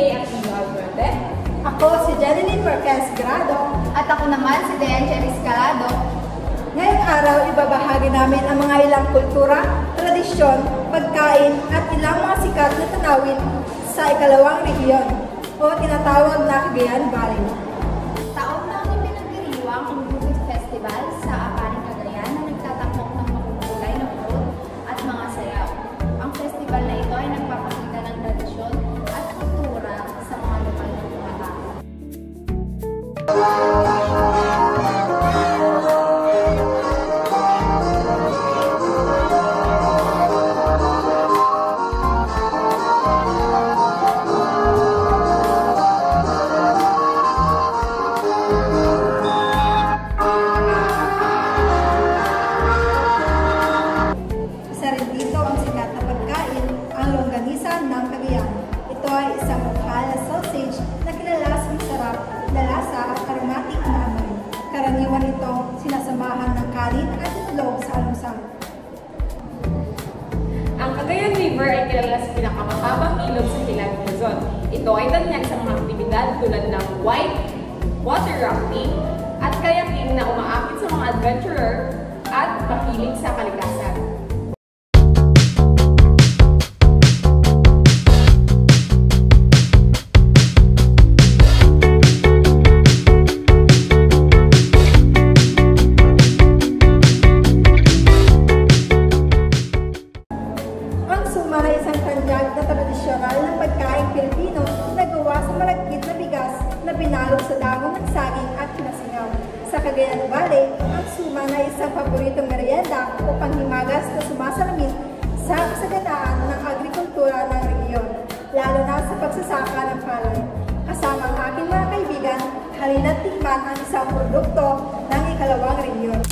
Kay Aquino Albrande. Ako si Jeneline Marquez Grado. At ako naman si Dean Cheris Calado. Ngayong araw, ibabahagi namin ang mga ilang kultura, tradisyon, pagkain at ilang mga sikat na tanawin sa ikalawang rehiyon o tinatawag na Cagayan Valley. Taon-taon ay pinagdiriwang ang Bukid Festival sa Aparing Cagayan na nagtatakok ng makukulay na fruit at mga sayaw. Ang festival na ito ay nagpapakita ng tradisyon at kultura sa mga lokal na mga tao. Isa rin dito ang sikat na pagkain, ang longganisa ng Cagayan. Ito ay isang lokal na sausage na kilala sa masarap na lasa at aromatic na amoy. Karaniwan itong sinasamahan ng kanin at itlog sa almusal. Ang Cagayan River ay kilala sa pinakamahabang ilog sa Hilagang Luzon. Ito ay tanyag sa mga aktibidad tulad ng white water rafting at kayaking na umaakit sa mga adventurer at mahilig sa kalikasan. Ang suma ay isang tanyag na tradisyonal na pagkain Pilipino na gawa sa malagkit na bigas na binalog sa dahon ng saging at pinasingaw. Sa Cagayan Valley, ang suma na isang paboritong merienda o panghimagas na sumasalamin sa kasaganaan ng agrikultura ng rehiyon, lalo na sa pagsasaka ng palay. Kasama ang aking mga kaibigan, halina't tikman ang isang produkto ng ikalawang rehiyon.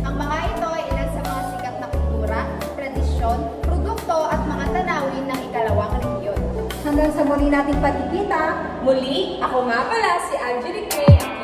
Ang mga ito ay ilan sa mga sikat na kultura, tradisyon, produkto at mga tanawin ng ikalawang rehiyon. Hanggang sa muli nating pagkikita, Muli, ako nga pala si Angelique Ray.